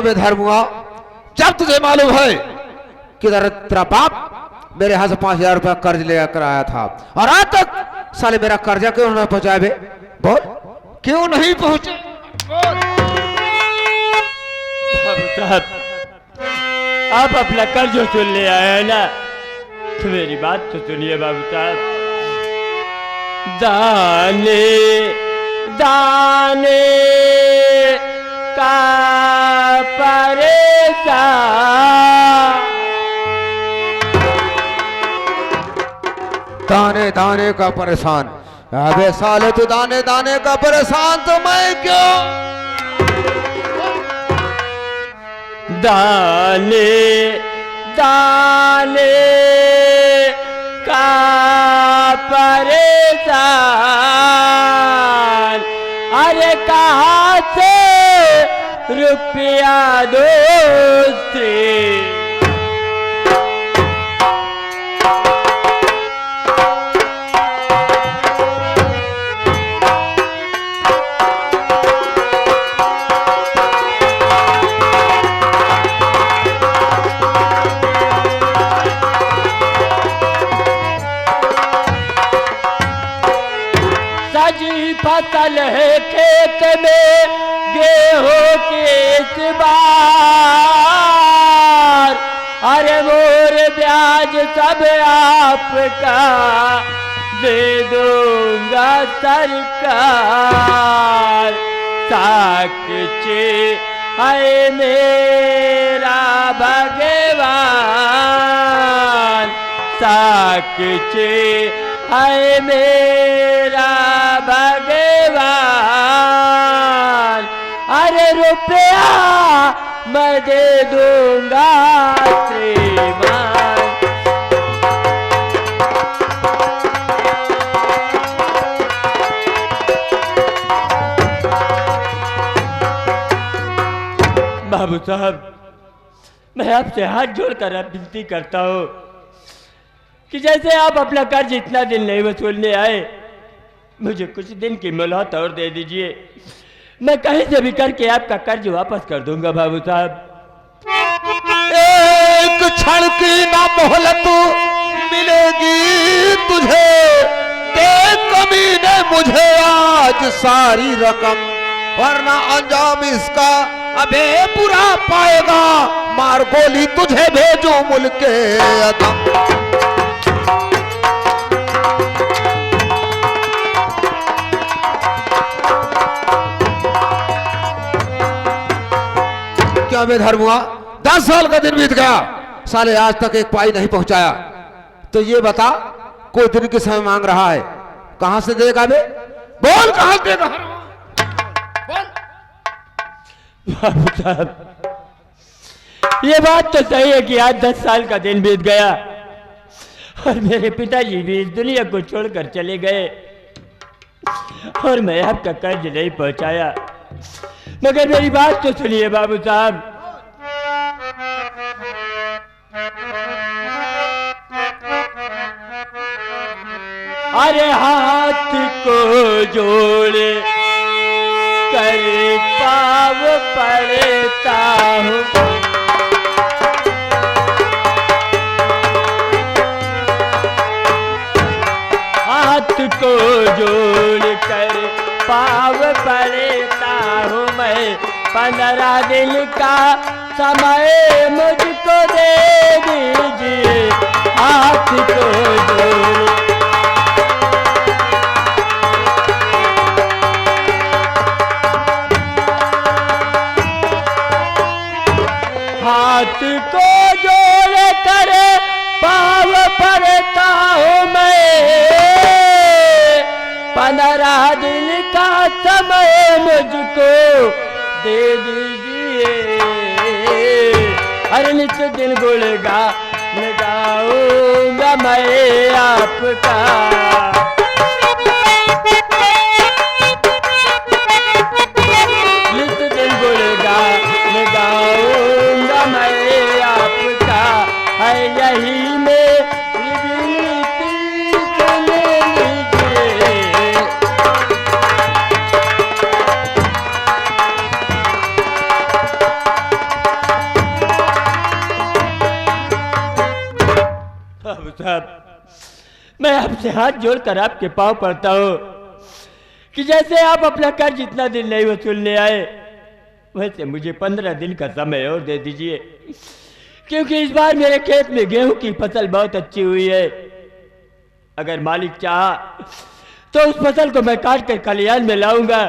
बेधर्म हुआ, जब तुझे मालूम है कि तेरा बाप मेरे यहाँ से 5,000 रुपया कर्ज लेकर आया था और आज तक साले मेरा कर्जा क्यों नहीं पहुंचाए बे? बोल क्यों नहीं पहुंचे? बाबू साहब आप अपना कर्ज सुन ले आए हैं ना, तो मेरी बात तो सुनिए बाबू साहब। दाने दाने का परेशान, दाने दाने का परेशान। अबे साले तू दाने दाने का परेशान तो मैं क्यों? दाने दाने का परेशान, अरे कहाँ से रुपया दोस्ती, फसल है खेत में गेहूं की इस बार, अरे मोर ब्याज सब आपका दे दूंगा सरकार। साक्षी है मेरा भगवान, साक्षी है मेरा भगवान, अरे रुपया मैं दे दूंगा श्रीमान। बाबू साहब मैं आपसे हाथ जोड़कर अब विनती करता हूँ कि जैसे आप अपना कर्ज इतना दिन नहीं वसूलने आए, मुझे कुछ दिन की मोहलत और दे दीजिए, मैं कहीं से भी करके आपका कर्ज वापस कर दूंगा बाबू साहब। एक क्षण की ना मोहलत मिलेगी तुझे, दे कमीने मुझे आज सारी रकम, वरना अंजाम इसका अबे बुरा पाएगा, मार गोली तुझे भेजो मुल्के अदम। क्या बेधर्म हुआ? 10 साल का दिन बीत गया, साले आज तक एक पाई नहीं पहुंचाया। तो ये बता कोई दिन के समय मांग रहा है, कहां से देगा बे? बोल कहां से देगा? बोल। बाबू साहब ये बात तो सही है कि आज 10 साल का दिन बीत गया और मेरे पिताजी भी इस दुनिया को छोड़कर चले गए और मैं आपका कर्ज नहीं पहुंचाया। मगर मेरी बात तो सुनिए बाबू साहब, अरे हाथ को जोड़े कर पाव पड़ता हूँ, हाथ को जोड़ कर पाव पड़ता हूँ मैं, 15 दिन का समय मुझको दे दीजिए, हाथ को जोड़ हाथ को जोड़ कर पाव पड़ता हूँ मैं, 15 दिन का समय मुझको दे दीजिए, हर नित दिन गुणगान गाऊंगा मैं आपका, नित दिन गुणगान गाऊंगा मैं आपका, है यही मेरी विनती सुन लीजिए। मैं आपसे हाथ जोड़कर आपके पांव पड़ता हूँ कि जैसे आप अपना कर्ज इतना दिन नहीं वसूलने आए, वैसे मुझे 15 दिन का समय और दे दीजिए, क्योंकि इस बार मेरे खेत में गेहूं की फसल बहुत अच्छी हुई है। अगर मालिक चाहा तो उस फसल को मैं काट कर खलिहान में लाऊंगा,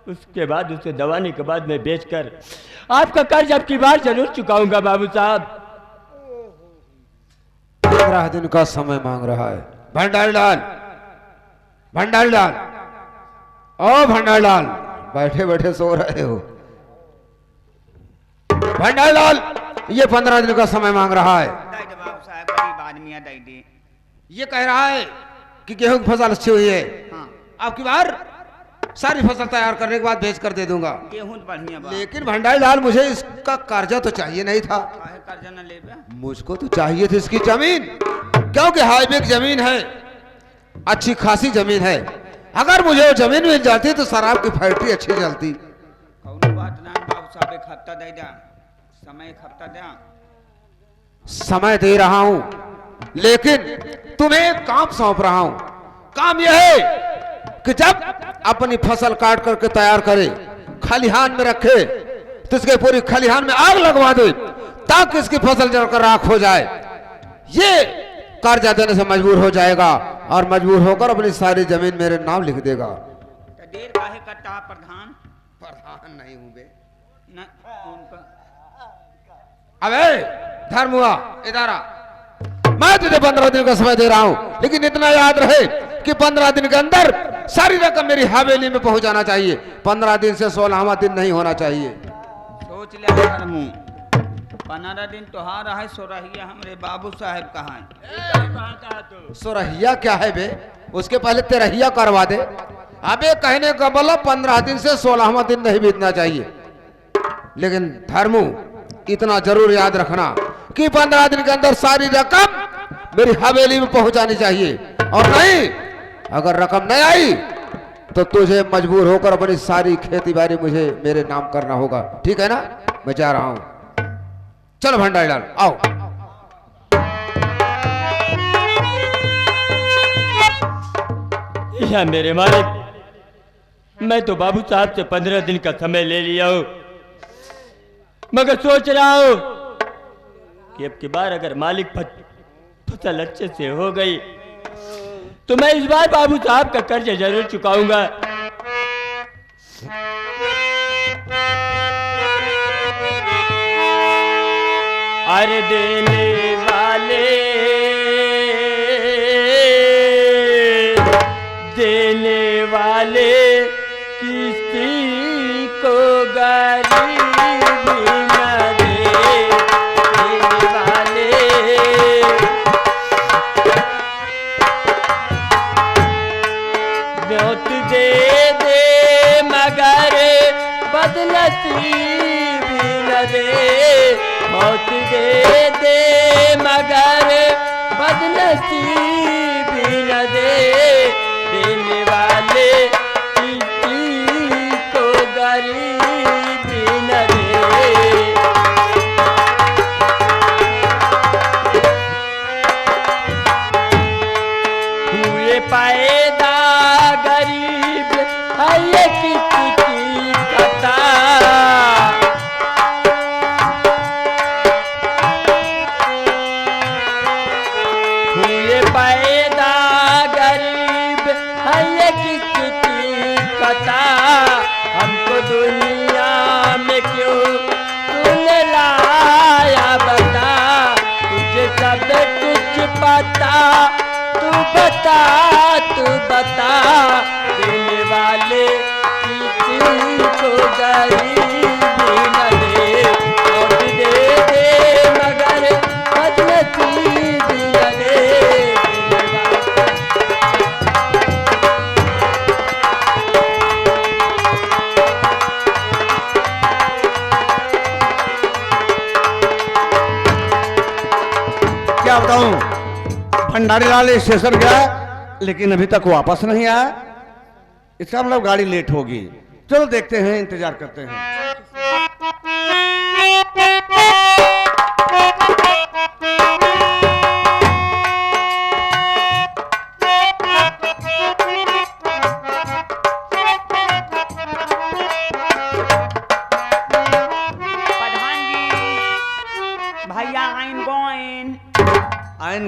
उसके बाद उसे दबाने के बाद मैं बेचकर आपका कर्ज अब की बार जरूर चुकाऊंगा बाबू साहब। 15 दिन का समय मांग रहा है। भंडारीलाल, भंडारीलाल, ओ भंडारीलाल, बैठे बैठे सो रहे हो। भंडारीलाल, ये 15 दिन का समय मांग रहा है। बाबू साहब गरीब आदमी है, दे दे। ये कह रहा है कि गेहूं की फसल अच्छी हुई है, हाँ, अब की बार सारी फसल तैयार करने के बाद बेच कर दे दूंगा। गेहूं तो बढ़िया बा। लेकिन भंडारीलाल, मुझे इसका कर्जा तो चाहिए नहीं था। काहे कर्जा न लेबे? मुझको तो चाहिए थी इसकी जमीन, क्योंकि हाईवे की जमीन है, अच्छी खासी जमीन है। अगर मुझे वो जमीन मिल जाती तो शराब की फैक्ट्री अच्छी चलती। कौनो बात ना बाबू साहब, एक हफ्ता दे दे, समय एक हफ्ता दे। समय दे रहा हूं, लेकिन तुम्हें एक काम सौंप रहा हूं। काम यह है कि जब अपनी फसल काट करके तैयार करे, खलिहान में रखे, तो इसके पूरी खलिहान में आग लगवा दे, ताकि इसकी फसल जलकर राख हो जाए। ये कर्जा देने से मजबूर हो जाएगा और मजबूर होकर अपनी सारी जमीन मेरे नाम लिख देगा। तो देर काहे करता प्रधान? प्रधान नहीं हूं बे। न उनका अबे धर्मुआ, इधर आ। मैं तुझे 15 दिन का समय दे रहा हूं, लेकिन इतना याद रहे कि 15 दिन के अंदर सारी रकम मेरी हवेली में पहुंचाना चाहिए। 15 दिन से 16वां दिन नहीं होना चाहिए। सोच ले हर मुंह। 15 दिन तोहार है, सोरहिया हमरे बाबू साहब कहाँ है? सोरहिया क्या है बे? उसके पहले तेरहिया करवा दे। अबे कहने का मतलब 15 दिन से 16वां दिन नहीं बीतना चाहिए। लेकिन धर्मू, इतना जरूर याद रखना कि 15 दिन के अंदर सारी रकम मेरी हवेली में पहुंचानी चाहिए, और नहीं अगर रकम नहीं आई तो तुझे मजबूर होकर अपनी सारी खेती बाड़ी मुझे मेरे नाम करना होगा। ठीक है ना? मैं जा रहा हूं। चलो भंडारीलाल, आओ। या मेरे मालिक, मैं तो बाबू साहब से 15 दिन का समय ले लिया हूं, मगर सोच रहा हूं कि अब की बार अगर मालिक फसल अच्छे से हो गई तो मैं इस बार बाबू साहब का कर्ज जरूर चुकाऊंगा। अरे देने वाले, देने वाले किसी को गरीबी न दे, देने वाले मौत दे दे मगर बदनसीबी न दे, मौत दे दे मगर बदनसीबी न दे, देने वाले किसी को गरीबी न दे। हुए पैदा गरीब है ये किसकी कथा, हुए पैदा गरीब है ये किसकी कथा, हमको दुनिया में क्यों तूने लाया बता, तुझे सब कुछ पता, तू बता, तू बता, देने वाले किसी को गरीबी न दे, और दे दे मगर बदनसीबी न दे, देने वाले। क्या बताऊं, भंडारीलाल स्टेशन गया लेकिन अभी तक वापस नहीं आया। इसका मतलब गाड़ी लेट होगी। चलो देखते हैं, इंतजार करते हैं।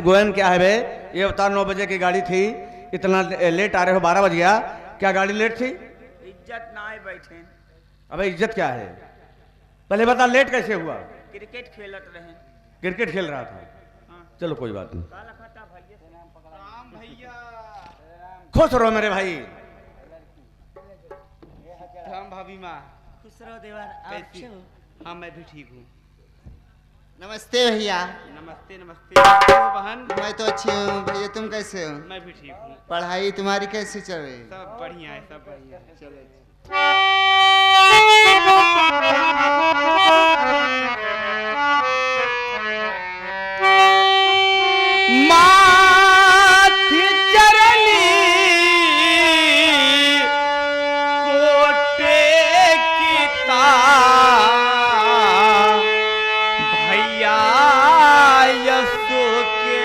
गोयन क्या है बे? ये बता, 9 बजे की गाड़ी थी, इतना लेट आ रहे हो, 12 बज गया, क्या गाड़ी लेट थी? इज्जत ना आए बैठे, अबे इज्जत क्या है? पहले बता लेट कैसे हुआ? क्रिकेट खेलत रहे। क्रिकेट खेल रहा था। चलो कोई बात नहीं, राम भैया, खुश रहो मेरे भाई। राम भाभी माँ, खुश रहो देवर। आप कैसी? अच्छे हो? हाँ मैं भी ठीक हूँ। नमस्ते भैया। नमस्ते नमस्ते। कैसे हो बहन? मैं तो अच्छी हूँ भैया, तुम कैसे हो? मैं भी ठीक हूँ। पढ़ाई तुम्हारी कैसी चल रही है? सब बढ़िया है, सब बढ़िया है। चलो माथि चरनी कोटे किता भैया यसो के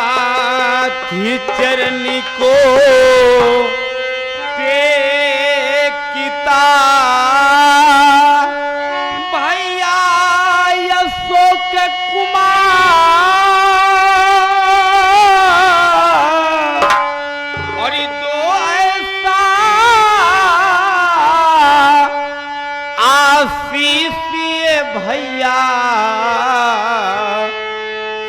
माथि चरनी को टेकिता भैया यसो के कुमार और ये दो ऐसा आशीष ये भैया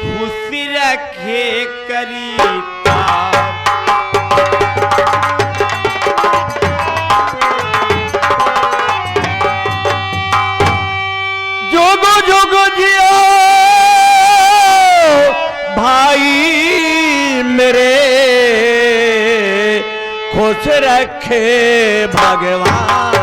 खुशी रखे करीता जोगो जोगो जियो भाई मेरे खुश रखे भगवान।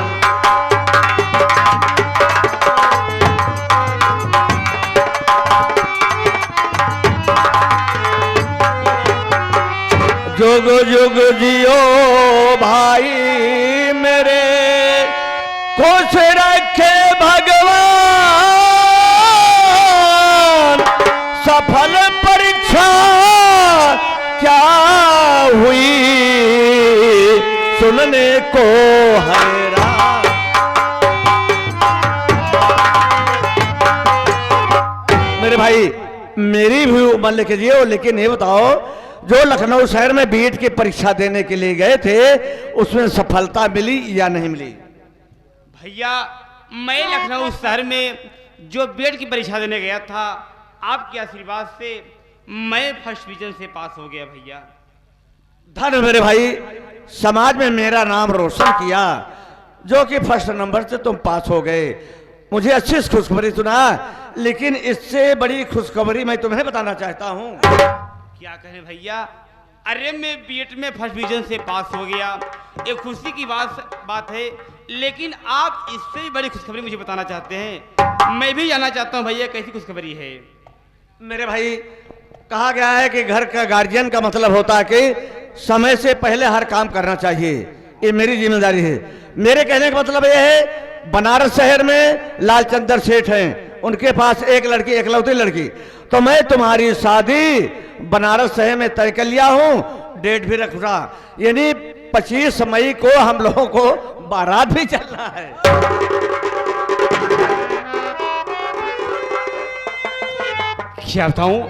जुग जुग जियो भाई मेरे खुश रखे भगवान। सफल परीक्षा क्या हुई सुनने को हैरान। मेरे भाई मेरी भी उम्र लेके जियो, लेकिन ये बताओ जो लखनऊ शहर में बीएड की परीक्षा देने के लिए गए थे उसमें सफलता मिली या नहीं मिली? भैया मैं लखनऊ शहर में जो बीएड की परीक्षा देने गया था, आपके आशीर्वाद से मैं फर्स्ट डिवीजन से पास हो गया भैया। धन मेरे भाई, समाज में मेरा नाम रोशन किया, जो कि फर्स्ट नंबर से तुम पास हो गए। मुझे अच्छी खुशखबरी सुना, लेकिन इससे बड़ी खुशखबरी मैं तुम्हें बताना चाहता हूँ। क्या कहें भैया, अरे मैं बीएड में फर्स्ट डिवीजन से पास हो गया, एक खुशी की बात है, लेकिन आप इससे भी बड़ी खुशखबरी मुझे बताना चाहते हैं। मैं भी जानना चाहता हूँ भैया कैसी खुशखबरी है। मेरे भाई कहा गया है कि घर का गार्जियन का मतलब होता है कि समय से पहले हर काम करना चाहिए, ये मेरी जिम्मेदारी है। मेरे कहने का मतलब यह है, बनारस शहर में लालचंदर सेठ हैं, उनके पास एक लड़की, एकलौती लड़की, तो मैं तुम्हारी शादी बनारस शहर में तय कर लिया हूं, डेट भी रखूंगा, यानी 25 मई को हम लोगों को बारात भी चलना है। क्या बताऊं,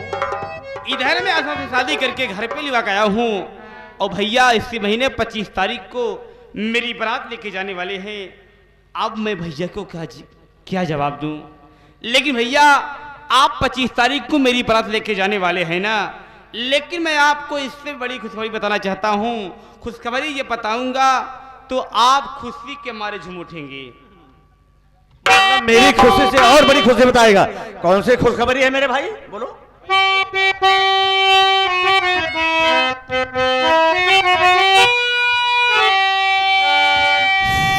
इधर मैं आशा से शादी करके घर पे लिवा आया हूँ, और भैया इसी महीने 25 तारीख को मेरी बारात लेके जाने वाले हैं। अब मैं भैया को क्या जवाब दूं? लेकिन भैया आप 25 तारीख को मेरी बारात लेके जाने वाले हैं ना, लेकिन मैं आपको इससे बड़ी खुशखबरी बताना चाहता हूँ। खुशखबरी ये बताऊंगा तो आप खुशी के मारे झूम उठेंगे। मेरी खुशी से और बड़ी खुशी बताएगा। कौन सी खुशखबरी है मेरे भाई, बोलो।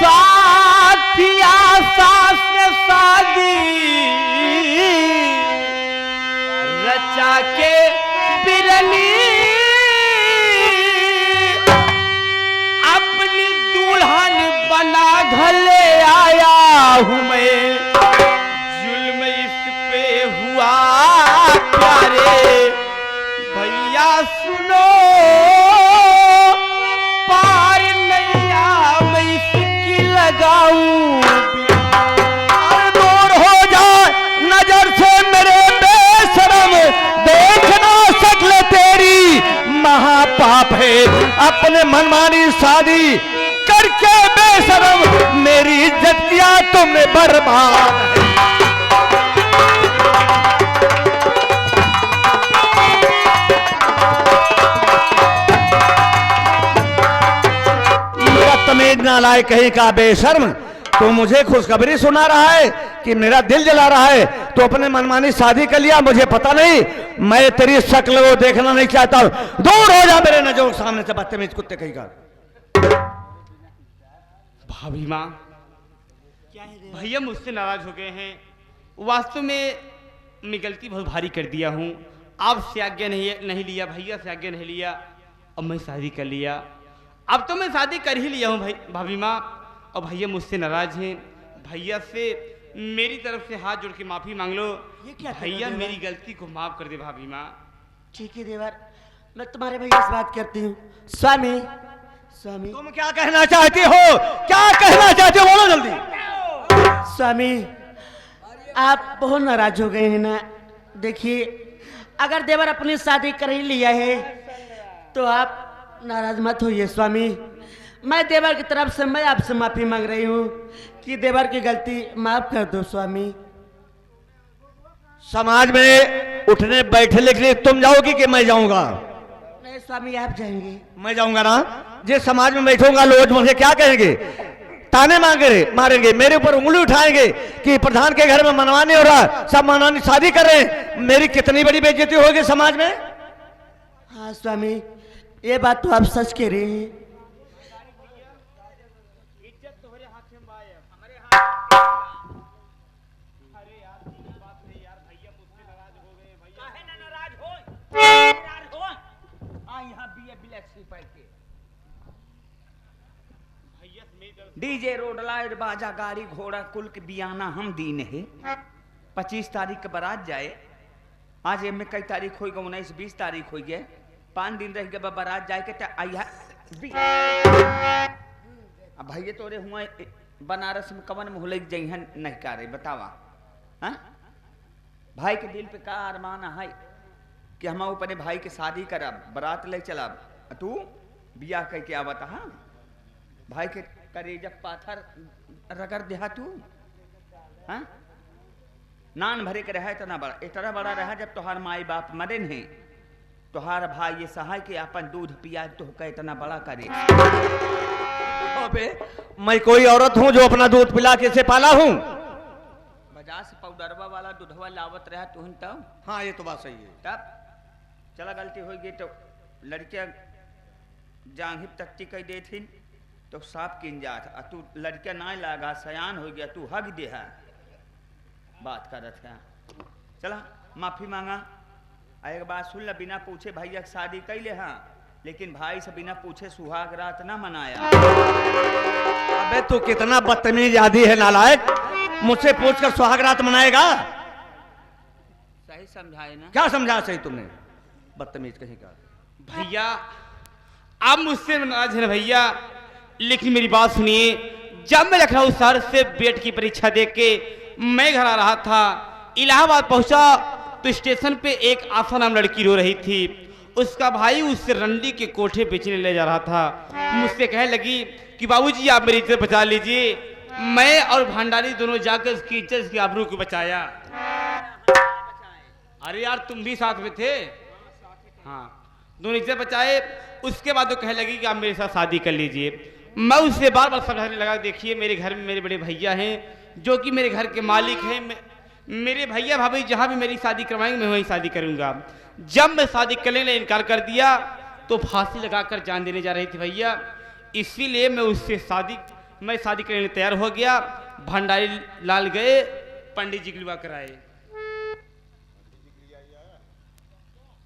साथिया सास ने शादी रचा के बिरली अपनी दूल्हा हूँ मैं, जुल्म इस पे हुआ प्यारे भैया सुनो, पार नैया मैं इसकी लगाऊं। दूर हो जाए नजर से मेरे बेशरम, देख ना सकले तेरी महापाप है, अपने मनमानी शादी करके बेशरम मेरी इज्जत किया तुमने बर्बाद। बदतमीज नालायक कहीं का बेशर्म, तो मुझे खुशखबरी सुना रहा है कि मेरा दिल जला रहा है, तो अपने मनमानी शादी कर लिया। मुझे पता नहीं, मैं तेरी शक्ल को देखना नहीं चाहता हूं। दूर हो जा मेरे नजरों के सामने से बदतमीज कुत्ते कहीं का। भाभी माँ, भैया मुझसे नाराज हो गए हैं। वास्तव में मैं गलती बहुत भारी कर दिया हूँ। आपसे आज्ञा नहीं लिया, भैया से आज्ञा नहीं लिया, अब मैं शादी कर लिया। अब तो मैं शादी कर ही लिया हूँ भाभी माँ, और भैया मुझसे नाराज हैं। भैया से मेरी तरफ से हाथ जोड़ के माफी मांग लो। ये क्या भैया देवर? मेरी गलती को माफ कर दे भाभी माँ। ठीक है देवर, मैं तुम्हारे भैया से बात करती हूँ। स्वामी, स्वामी, तुम क्या कहना चाहती हो? क्या कहना चाहती हो? बोलो जल्दी। स्वामी, आप बहुत नाराज हो गए हैं ना। देखिए, अगर देवर अपनी शादी कर ही लिया है तो आप नाराज मत होइए स्वामी। मैं देवर की तरफ से मैं आपसे माफी मांग रही हूँ कि देवर की गलती माफ कर दो स्वामी। समाज में उठने बैठने के लिए तुम जाओगी कि मैं जाऊंगा? नहीं स्वामी, आप जाएंगे। मैं जाऊंगा ना। जिस समाज में बैठूंगा लोग मुझे क्या कहेंगे? ताने मारेंगे, मेरे ऊपर उंगली उठाएंगे कि प्रधान के घर में मनवा नहीं हो रहा, सब मनवानी शादी कर रहे हैं। मेरी कितनी बड़ी बेइज्जती होगी समाज में। हाँ स्वामी, ये बात तो आप सच कह रहे हैं। डीजे रोड लाइट बाजा गाड़ी घोड़ा कुल के बियाना हम दीन है। 25 तारीख के बारात जाए, आज में कई तारीख हो गए, 19-20 तारीख हो गए, 5 दिन रह गए बारात जाए के आइया। अब भैया तोरे हुआ बनारस में कवन में लग जइहन नहीं का रे बतावा। हाँ, भाई के दिल पे का अरमान है कि हम अपने भाई के शादी करब, बारात ले चलब, तू बियाह कह के आवत। हाँ, भाई के करेजा पाथर रगड़ देहा तू। हाँ, नान भरे के रहा इतना बड़ा, इतना बड़ा रहा जब तोहार माई बाप मरे नहीं, तोहार भाई ये सहाय के अपन दूध पिया तो का इतना बड़ा करे। अबे मैं कोई औरत हूं जो अपना दूध पिला के इसे पाला हूं? बाजार से पाउडरवा वाला दूधवा लावत रहा तू तब। हाँ, ये तो बात सही है। तब चला गलती हो गई तो लड़कियां जांघी तट्टी कह दे थी तो साफ किन जात, तू लड़का ना लागा, सयान हो गया, तू हग दे है बात करत है। चला माफी मांगा। एक बात सुन ल, बिना पूछे भैया शादी कैले हाँ, लेकिन भाई से बिना पूछे सुहाग रात ना मनाया। अबे तू कितना बदतमीज आदि है नालायक, मुझसे पूछकर सुहाग रात मनाएगा? सही समझाए ना? क्या समझा सही तुमने? बदतमीज कहीं का। भैया आप मुझसे नाराज हैं भैया, लेकिन मेरी बात सुनिए। जब मैं लखनऊ शहर से बेट की परीक्षा दे के मैं घर आ रहा था, इलाहाबाद पहुंचा तो स्टेशन पे एक आशा नाम लड़की रो रही थी। उसका भाई उससे रंडी के कोठे बेचने ले जा रहा था। मुझसे कहने लगी कि बाबूजी आप मेरी इज्जत बचा लीजिए। मैं और भंडारी दोनों जाकर उसकी इज्जत, उसकी आबरू को बचाया। अरे यार तुम भी साथ में थे। हाँ, दोनों इज्जत बचाए। उसके बाद वो कहने लगी कि आप मेरे साथ शादी कर लीजिए। मैं उससे बार बार समझाने लगा, देखिए मेरे घर में मेरे बड़े भैया हैं जो कि मेरे घर के मालिक हैं। मेरे भैया भाभी जहाँ भी मेरी शादी करवाएंगे मैं वहीं शादी करूँगा। जब मैं शादी करने ने इनकार कर दिया तो फांसी लगाकर जान देने जा रही थी भैया। इसीलिए मैं शादी करने तैयार हो गया। भंडारी लाल गए, पंडित जी की विवाह कराए,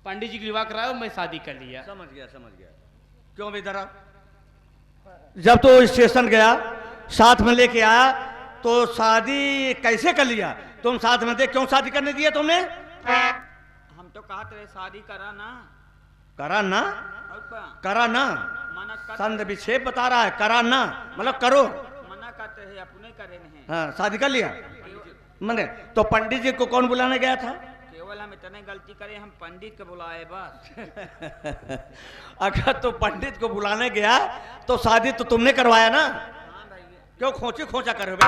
पंडित जी की विवाह कराए, मैं शादी कर लिया। समझ गया। क्यों बेदरा? जब तो स्टेशन गया साथ में लेके आया तो शादी कैसे कर लिया? तुम साथ में थे, क्यों शादी करने दिया तुमने? हम तो कहा तेरे शादी करा ना। करा ना, और का? करा ना, मना कर संत विक्षेप बता रहा है, करा ना मतलब करो। मना करते हैं अपने करे नहीं। हाँ, शादी कर लिया मैंने। तो पंडित जी को कौन बुलाने गया था? केवल हम इतने गलती करे हम पंडित को बुलाए बस। अगर तो पंडित को बुलाने गया तो शादी तो तुमने करवाया ना, हाँ भाई क्यों खोचे खोचा कर रहे हो?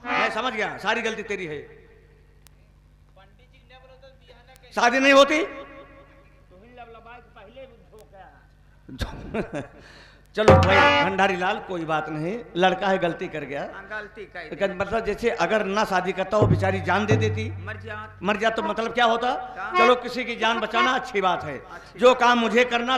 मैं समझ गया, सारी गलती तेरी है। शादी नहीं होती चलो भाई भंडारी लाल, कोई बात नहीं, लड़का है गलती कर गया। गलती कर लेकिन मतलब जैसे अगर ना शादी करता वो बेचारी जान दे देती, मर जा। मर जा तो मतलब क्या होता? चलो किसी की जान बचाना अच्छी बात है, जो काम मुझे करना